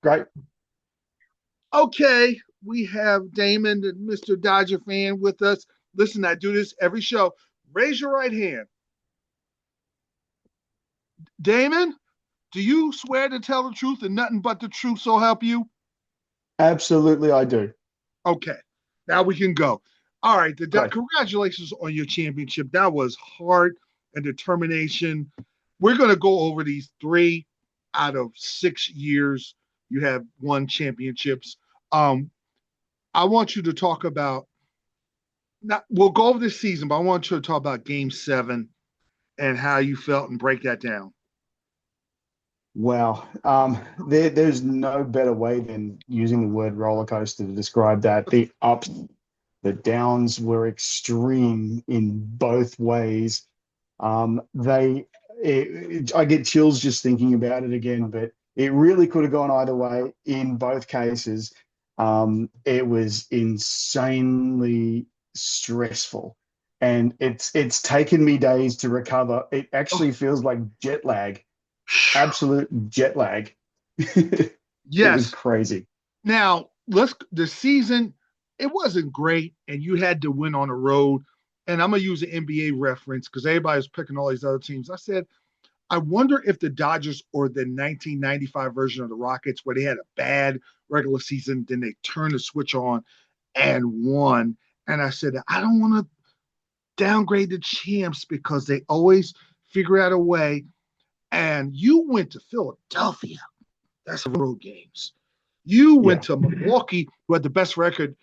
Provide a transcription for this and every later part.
Great. Okay, we have Damon, the Mr. Dodger fan, with us. Listen, I do this every show. Raise your right hand. Damon, do you swear to tell the truth and nothing but the truth, so help you? Absolutely, I do. Okay, now we can go. All right, Great. congratulations on your championship. That was heart and determination. We're going to go over these 3 out of 6 years you have won championships. Um, I want you to talk about, not, we'll go over this season, but I want you to talk about game 7 and how you felt and break that down. Wow. There's no better way than using the word roller coaster to describe that. The ups, the downs were extreme in both ways. I get chills just thinking about it again, but it really could have gone either way in both cases. It was insanely stressful, and it's taken me days to recover. It Oh, actually feels like jet lag, absolute jet lag. It was yes. crazy. Now, the season, it wasn't great, and you had to win on the road. And I'm going to use an NBA reference because everybody was picking all these other teams. I said, I wonder if the Dodgers or the 1995 version of the Rockets, where they had a bad regular season, then they turned the switch on and won. And I said, I don't want to downgrade the champs because they always figure out a way. And you went to Philadelphia. That's road games. You went Yeah. to Milwaukee, who had the best record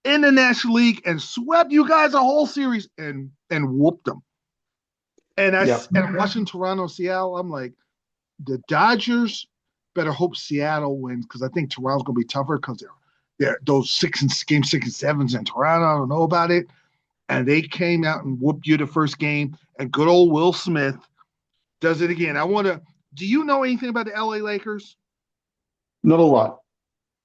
in the National League, and swept you guys a whole series and whooped them. Yeah. And watching Toronto, Seattle, I'm like, the Dodgers better hope Seattle wins because I think Toronto's gonna be tougher because they're those game 6 and 7s in Toronto. I don't know about it. And they came out and whooped you the first game. And good old Will Smith does it again. I want to. Do you know anything about the LA Lakers? Not a lot.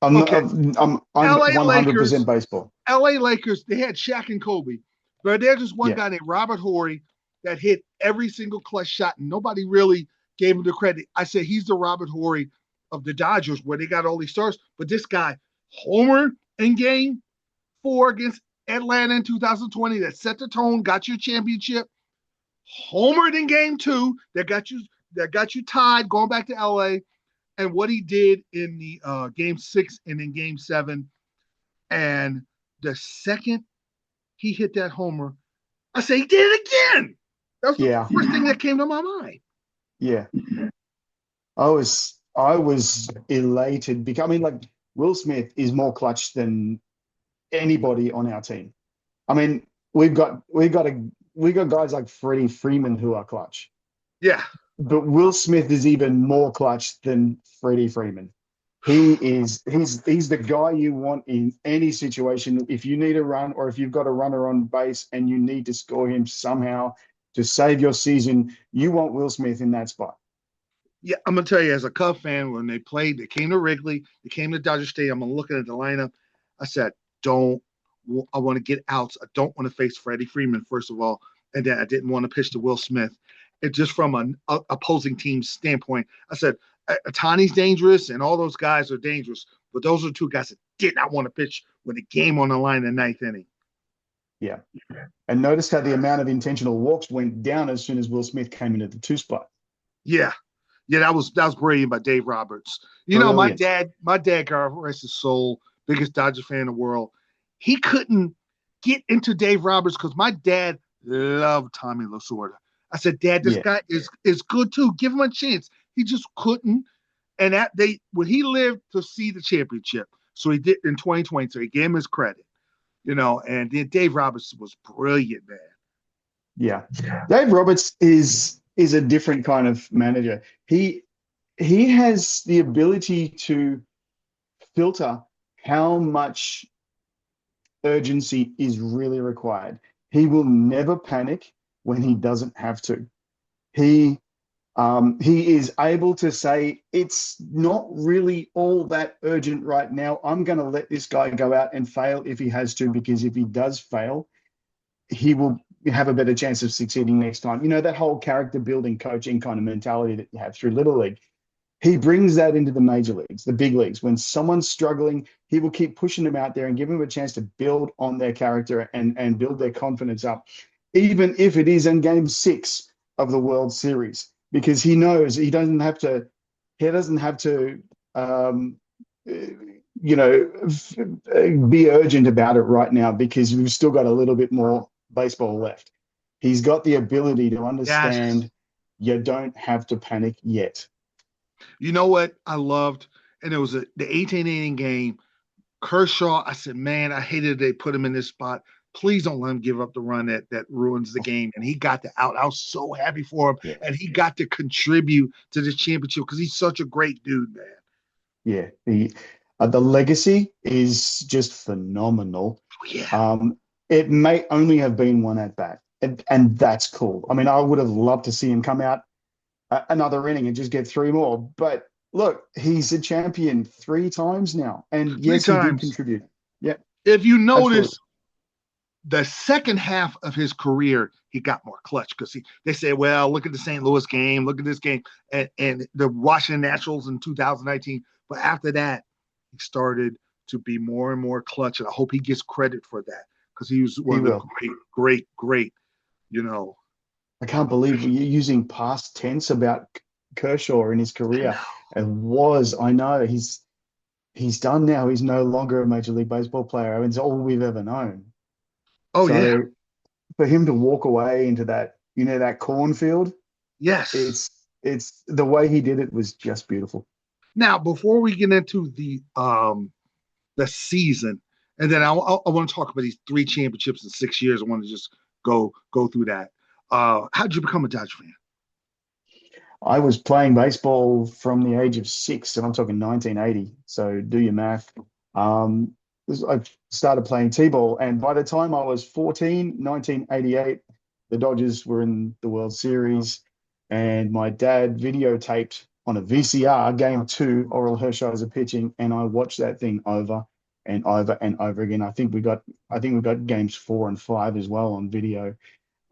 I'm not, Okay, I'm LA 100% Lakers. baseball. LA Lakers. They had Shaq and Kobe, but there's just one Yeah. guy named Robert Horry that hit every single clutch shot, and nobody really gave him the credit. I said he's the Robert Horry of the Dodgers, where they got all these stars. But this guy, homer in game 4 against Atlanta in 2020, that set the tone, got you a championship. Homered in game 2, that got you tied, going back to LA, and what he did in the game 6 and in game 7. And the second he hit that homer, I say he did it again. That was the Yeah. first thing that came to my mind. Yeah. I was elated because I mean, like, Will Smith is more clutch than anybody on our team. I mean, we got guys like Freddie Freeman who are clutch, Yeah. but Will Smith is even more clutch than Freddie Freeman. He's the guy you want in any situation. If you need a run or if you've got a runner on base and you need to score him somehow to save your season, you want Will Smith in that spot. Yeah, I'm gonna tell you, as a Cub fan, when they played, they came to Wrigley, they came to Dodger Stadium. I'm looking at the lineup. I said, "Don't. I want to get outs. I don't want to face Freddie Freeman first of all, and then I didn't want to pitch to Will Smith. It just from an opposing team's standpoint, I said Tani's dangerous, and all those guys are dangerous, but those are two guys that did not want to pitch with the game on the line in the ninth inning. Yeah. And notice how the amount of intentional walks went down as soon as Will Smith came into the two spot. Yeah, yeah, that was brilliant by Dave Roberts. You know, my Brilliant. dad, my dad, God rest his soul, biggest Dodger fan in the world. He couldn't get into Dave Roberts because my dad loved Tommy Lasorda. I said, Dad, this Yeah. guy is good too. Give him a chance. He just couldn't. And that they when he lived to see the championship, so he did in 2020. So he gave him his credit, And then Dave Roberts was brilliant, man. Yeah. Dave Roberts is a different kind of manager. He has the ability to filter how much urgency is really required. He will never panic when he doesn't have to. He he is able to say it's not really all that urgent right now. I'm going to let this guy go out and fail if he has to, because if he does fail, he will have a better chance of succeeding next time. You know, that whole character building coaching kind of mentality that you have through Little League. he brings that into the major leagues, the big leagues. When someone's struggling, he will keep pushing them out there and give them a chance to build on their character and build their confidence up, even if it is in game six of the World Series, because he knows he doesn't have to be urgent about it right now because we've still got a little bit more baseball left. He's got the ability to Yes. understand you don't have to panic yet. You know what I loved? And it was the 18 inning game. Kershaw, I said, man, I hated they put him in this spot. Please don't let him give up the run that ruins the game. And he got the out. I was so happy for him. Yeah, And he got to contribute to this championship because he's such a great dude, man. yeah. The legacy is just phenomenal. Oh, yeah. It may only have been one at bat, and that's cool. I mean, I would have loved to see him come out another inning and just get three more. But look, he's a champion three times now, and Three yes, he did times. contribute. Yeah, If you notice, absolutely. the second half of his career, he got more clutch because they say, well, look at the St. Louis game, look at this game, and the Washington Nationals in 2019. But after that, he started to be more and more clutch, and I hope he gets credit for that because he was one He of the will. great, you know. I can't believe you're using past tense about Kershaw in his I career. know. It was, I know, he's done now. He's no longer a Major League Baseball player. I mean, it's all we've ever known. Oh yeah, So for him to walk away into that, that cornfield, yes. it's the way he did it was just beautiful. Now, before we get into the season, and then I want to talk about these three championships in 6 years. I want to just go through that. How did you become a Dodger fan? I was playing baseball from the age of six, and I'm talking 1980. So do your math. Um, I started playing T-ball, and by the time I was 14, 1988, the Dodgers were in the World Series, and my dad videotaped on a VCR game two, Oral Hershiser pitching, and I watched that thing over and over and over again. I think we got games four and five as well on video,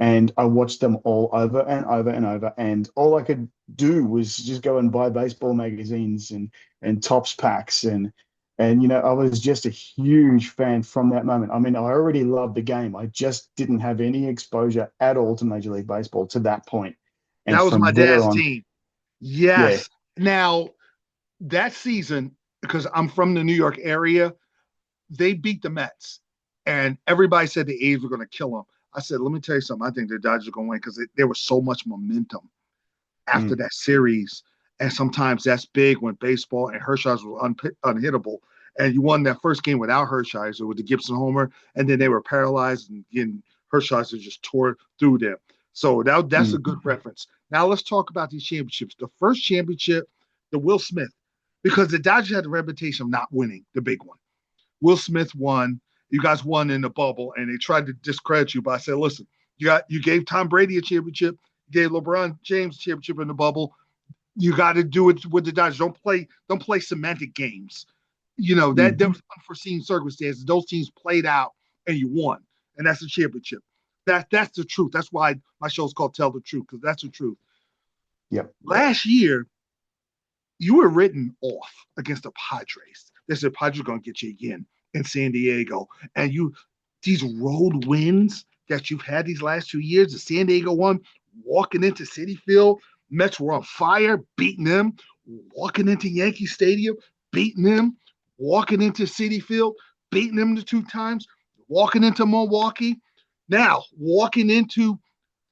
and I watched them all over and over and over. And all I could do was just go and buy baseball magazines and tops packs and I was just a huge fan from that moment. I mean, I already loved the game. I just didn't have any exposure at all to Major League Baseball to that point. And That was my from there dad's on, team. yeah, Yes. Now that season, because I'm from the New York area, they beat the Mets, and everybody said the A's were going to kill them. I said, let me tell you something. I think the Dodgers are going to win because there was so much momentum after mm, that series. And sometimes that's big when baseball and Hershiser was unhittable. And you won that first game without Hershiser with the Gibson homer, and then they were paralyzed, and Hershiser just tore through them. So that's a mm, good reference. Now let's talk about these championships. The first championship, the Will Smith, because the Dodgers had the reputation of not winning the big one. Will Smith won. You guys won in the bubble, and they tried to discredit you. But I said, listen, you gave Tom Brady a championship, you gave LeBron James a championship in the bubble. You got to do it with the Dodgers. Don't play semantic games. That mm. there was unforeseen circumstances. Those teams played out, and you won, and that's the championship. That's the truth. That's why my show is called Tell the Truth, because that's the truth. Yep. Last year, you were written off against the Padres. They said Padres are going to get you again in San Diego, and these road wins that you've had these last 2 years, the San Diego one, walking into Citi Field, Mets were on fire, beating them, walking into Yankee Stadium, beating them, walking into Citi Field, beating them the two times, walking into Milwaukee, now walking into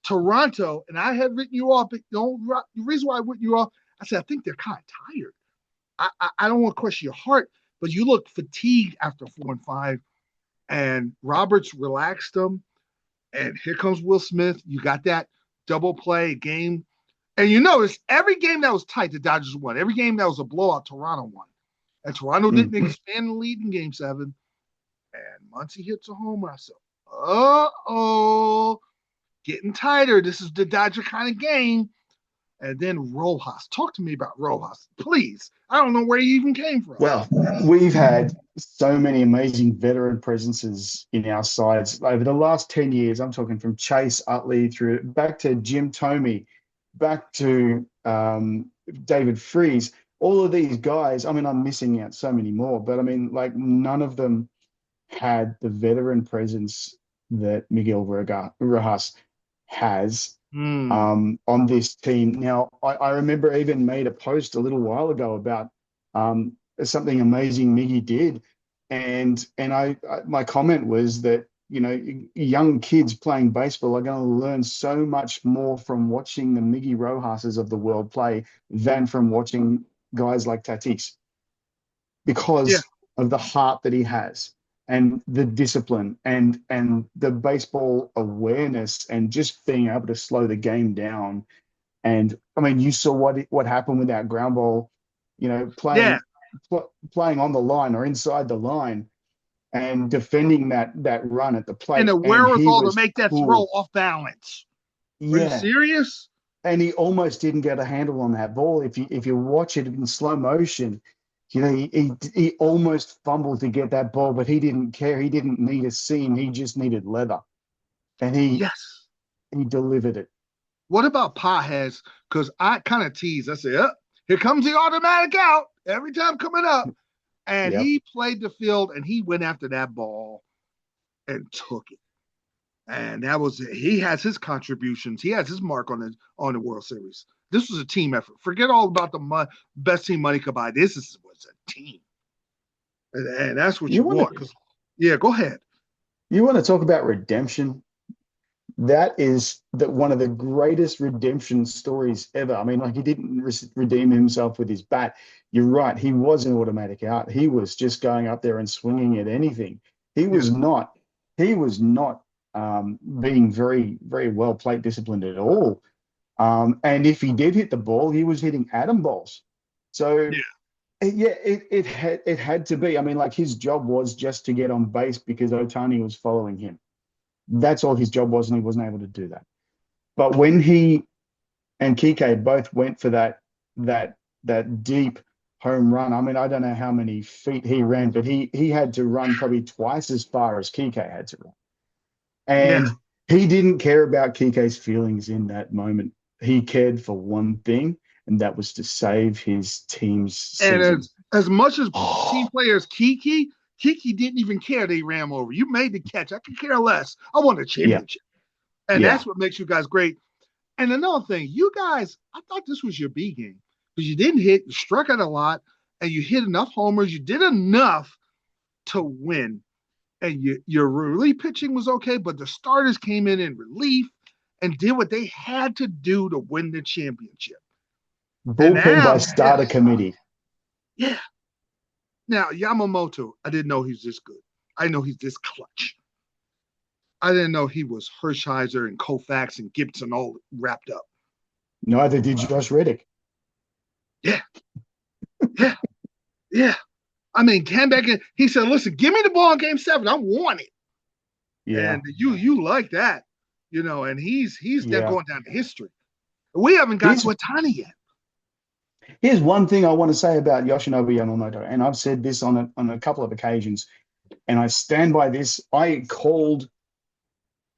Toronto, and I had written you off. But the reason why I written you off, I said I think they're kind of tired. I don't want to question your heart, but you look fatigued after 4 and 5, and Roberts relaxed them, and here comes Will Smith. You got that double play game, and you notice every game that was tight, the Dodgers won. Every game that was a blowout, Toronto won, and Toronto Mm. didn't expand the lead in Game 7. And Muncy hits a homer. I said, "Uh-oh, getting tighter. This is the Dodger kind of game." And then Rojas. Talk to me about Rojas, please. I don't know where he even came from. Well, we've had so many amazing veteran presences in our sides over the last 10 years. I'm talking from Chase Utley through back to Jim Thome, back to David Freese. all of these guys, I mean, I'm missing out so many more, but I mean, like none of them had the veteran presence that Miguel Rojas has Hmm. on this team. Now, I remember even made a post a little while ago about something amazing Miggy did, and my comment was that young kids playing baseball are going to learn so much more from watching the Miggy Rojases of the world play than from watching guys like Tatis Yeah. because of the heart that he has and the discipline and the baseball awareness and just being able to slow the game down. And I mean, you saw what happened with that ground ball, Yeah. playing on the line or inside the line and defending that run at the And plate. the And he wherewithal to was make that throw cool. off balance. Are you Yeah. serious? And he almost didn't get a handle on that ball. If you watch it in slow motion, he almost fumbled to get that ball, but he didn't care. He didn't need a seam. He just needed leather, and Yes. he delivered it. What about Pajes? Because I kind of teased. I said, here comes the automatic out every time coming up. And Yep. he played the field and he went after that ball and took it. And that was it. He has his contributions. He has his mark on the World Series. This was a team effort. Forget all about the best team money could buy. Was a team, and that's what You you want want. to Because yeah, go ahead. you want to talk about redemption? That is one of the greatest redemption stories ever. I mean, like he didn't redeem himself with his bat. You're right. He was an automatic out. He was just going up there and swinging at anything. He Yeah, was not. He was not being very, very well plate disciplined at all. And if he did hit the ball, he was hitting atom balls. So yeah, yeah, it had to be. I mean, like his job was just to get on base because Otani was following him. That's all his job was, and he wasn't able to do that. But when he and Kike both went for that that deep home run, I mean, I don't know how many feet he ran, but he had to run probably twice as far as Kike had to run. yeah. And he didn't care about Kike's feelings in that moment. He cared for one thing, and that was to save his team's And season. as much as team Oh, players Kiki didn't even care they ram over. You made the catch. I could care less. I won a yeah, championship. And yeah. that's what makes you guys great. And another thing, you guys, I thought this was your B game because you didn't hit, you struck out a lot, and you hit enough homers. You did enough to win. And your relief pitching was okay, but the starters came in relief and did what they had to do to win the championship. And Bullpen by now, starter yes, committee. yeah. Now Yamamoto, I didn't know he's this good. I know he's this clutch. I didn't know he was Hershiser and Koufax and Gibson all wrapped up. Neither did Josh Reddick. Yeah, yeah, yeah. I mean, came back and he said, "Listen, give me the ball in Game 7. I want it." Yeah, And you like that, And he's now yeah. going down to history. We haven't got to Here's a Tani yet. here's one thing I want to say about Yoshinobu Yamamoto, and I've said this on a couple of occasions, and I stand by this. I called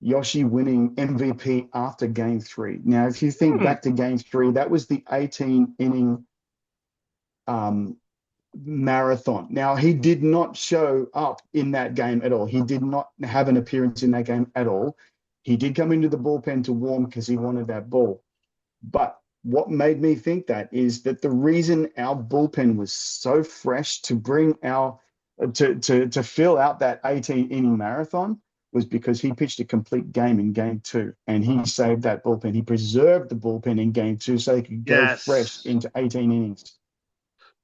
Yoshi winning MVP after Game 3. Now, if you think Hmm. back to Game 3, that was the 18 inning um, marathon. Now, he did not show up in that game at all. He did not have an appearance in that game at all. He did come into the bullpen to warm because he wanted that ball. But what made me think that is that the reason our bullpen was so fresh to bring our to fill out that 18 inning marathon was because he pitched a complete game in game 2 and he saved that bullpen. He preserved the bullpen in game 2 so he could go fresh Yes, into 18 innings.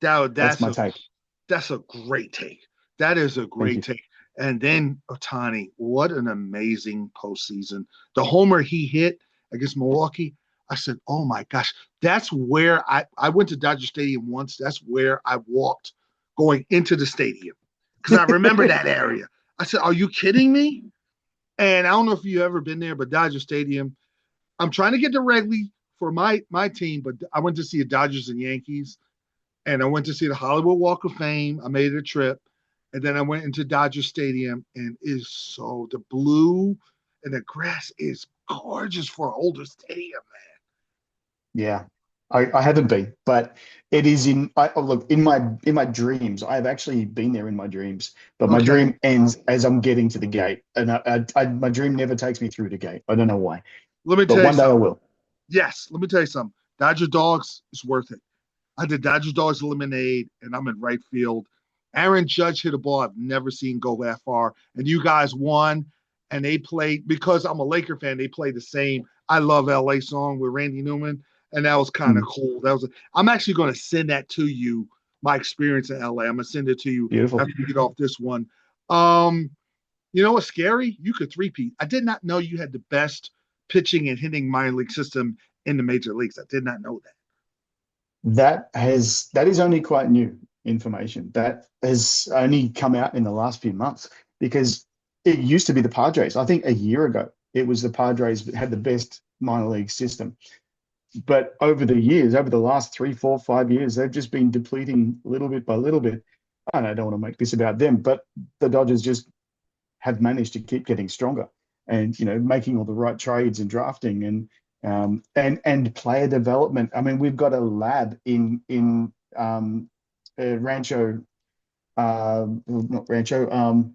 that, That's that's my a take. that's a great take. That is a Thank great you. take. And then Otani, what an amazing postseason. The homer he hit against Milwaukee, I said, oh my gosh, that's where I went to Dodger Stadium once. That's where I walked going into the stadium because I remember that area. I said, are you kidding me? And I don't know if you've ever been there, but Dodger Stadium, I'm trying to get to Wrigley for my team, but I went to see the Dodgers and Yankees, and I went to see the Hollywood Walk of Fame. I made a trip, and then I went into Dodger Stadium, and is so the blue and the grass is gorgeous for an older stadium, Yeah. I haven't been, but it is in. Oh, look, in my dreams, I've actually been there in my dreams, but my Okay. dream ends as I'm getting to the gate, and my dream never takes me through the gate. I don't know why, Let me but tell you one day I something. will. Yes, let me tell you something. Dodger Dogs is worth it. I did Dodger Dogs Lemonade, and I'm in right field. Aaron Judge hit a ball I've never seen go that far, and you guys won. And they played because I'm a Laker fan. They played the same "I Love L.A." song with Randy Newman, and that was kind of Mm, cool. That was. I'm actually going to send that to you. My experience in L.A. I'm gonna send it to you beautiful. after we get off this one. Um, you know what's scary? You could three-peat. I did not know you had the best pitching and hitting minor league system in the major leagues. I did not know that. That is only quite new information. That has only come out in the last few months because it used to be the Padres. I think a year ago it was the Padres that had the best minor league system. But over the years, over the last 3, 4, 5 years, they've just been depleting little bit by little bit. I don't want to make this about them, but the Dodgers just have managed to keep getting stronger and making all the right trades and drafting and player development. I mean, we've got a lab in Rancho, not Rancho,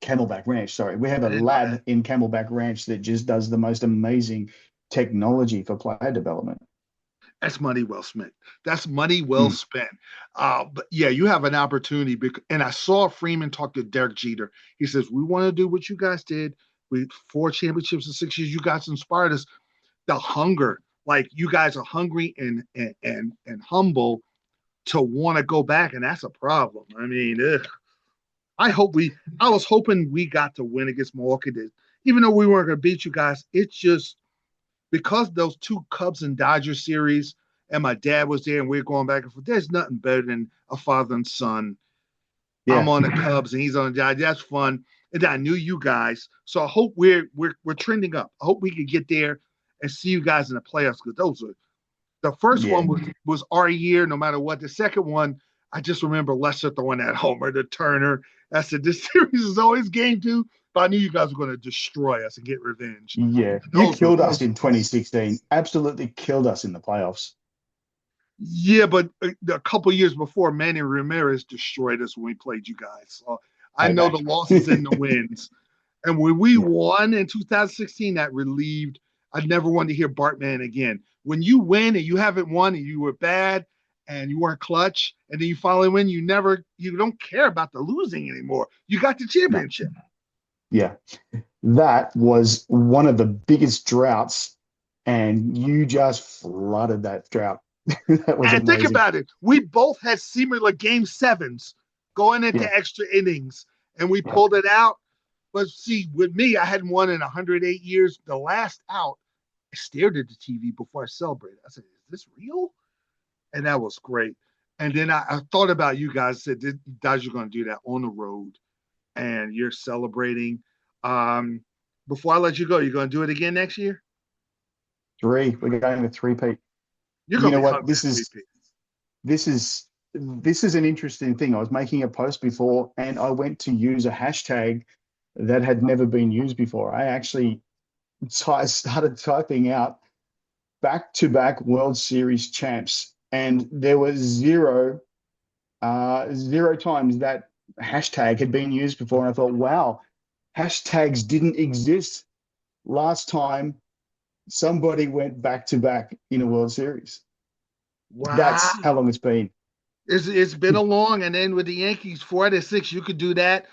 Camelback Ranch. Sorry, we have I a didn't know that. lab in Camelback Ranch that just does the most amazing technology for player development. That's money well spent. That's money well Mm. spent. But yeah, you have an opportunity. And I saw Freeman talk to Derek Jeter. He says, "We want to do what you guys did. We 4 championships in 6 years. You guys inspired us. The hunger, like you guys are hungry and humble to want to go back, and that's a problem. I mean, ugh. I hope we. I was hoping we got to win against Milwaukee. Even though we weren't going to beat you guys, it's just because those two Cubs and Dodgers series, and my dad was there, and we are going back and forth. There's nothing better than a father and son. I'm Yeah, on the Cubs and he's on the Dodgers. That's fun. And I knew you guys, so I hope we're trending up. I hope we can get there and see you guys in the playoffs because those are the first yeah, one was our year, no matter what. The second one, I just remember Lester throwing that homer to Turner. I said, this series is always game two, but I knew you guys were going to destroy us and get revenge. yeah. You Those were killed us in 2016. Absolutely killed us in the playoffs. Yeah, but a couple years before, Manny Ramirez destroyed us when we played you guys. So I know the Payback. losses and the wins. And when we Yeah, won in 2016, that relieved. I never wanted to hear Bartman again. When you win and you haven't won and you were bad and you weren't clutch, and then you finally win, you don't care about the losing anymore. You got the no, championship. yeah. That was one of the biggest droughts, and you just flooded that drought. That was And think amazing. about it. We both had similar game sevens going into Yeah, extra innings, and we yeah, pulled it out. But see, with me, I hadn't won in 108 years. The last out, I stared at the TV before I celebrated. I said, "Is this real?" And that was great. And then I thought about you guys. Said, "Guys, you're going to do that on the road, and you're celebrating." Um, Before I let you go, you're going to do it again next year. three. We're going to three-peat. You're You going to know be what? hungry This at is 3P. this is this is an interesting thing. I was making a post before, and I went to use a hashtag that had never been used before. I actually started typing out back-to-back World Series champs, and there was zero times that hashtag had been used before. And I thought, wow, hashtags didn't exist last time somebody went back to back in a World Series. That's how Wow. long it's been. It's been a long, and then with the Yankees 4 out of 6, you could do that.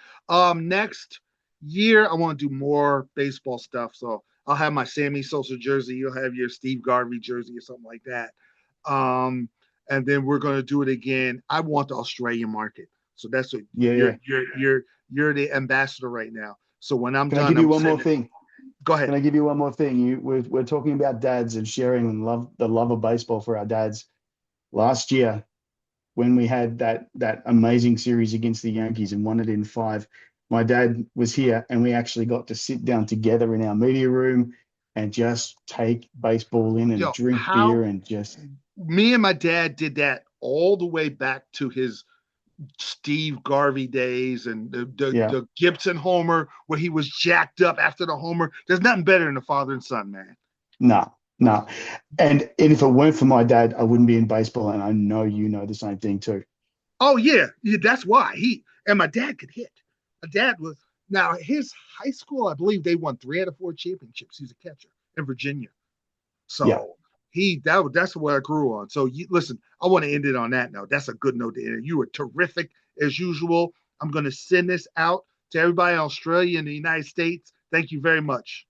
Next year I want to do more baseball stuff, so I'll have my Sammy Sosa jersey. You'll have your Steve Garvey jersey or something like that. Um, and then we're going to do it again. I want the Australian market, so that's what Yeah, you're yeah. you're you're you're the ambassador right now. So when I'm Can I done, give I'm you one more sending it. thing? Go Can ahead. I give you one more thing? We're talking about dads and sharing the love of baseball for our dads. Last year, when we had that amazing series against the Yankees and won it in five, my dad was here and we actually got to sit down together in our media room and just take baseball in and Yo, drink how beer and just me and my dad did that all the way back to his Steve Garvey days and yeah, the Gibson homer where he was jacked up after the homer. There's nothing better than a father and son, man. nah. No. And if it weren't for my dad, I wouldn't be in baseball. And I know you know the same thing too. Oh yeah, yeah, that's why he and my dad could hit. My dad was now his high school. I believe they won 3 out of 4 championships. He's a catcher in Virginia. Yeah. So that's what I grew on. So listen, I want to end it on that note. That's a good note to end. You were terrific as usual. I'm going to send this out to everybody in Australia and the United States. Thank you very much.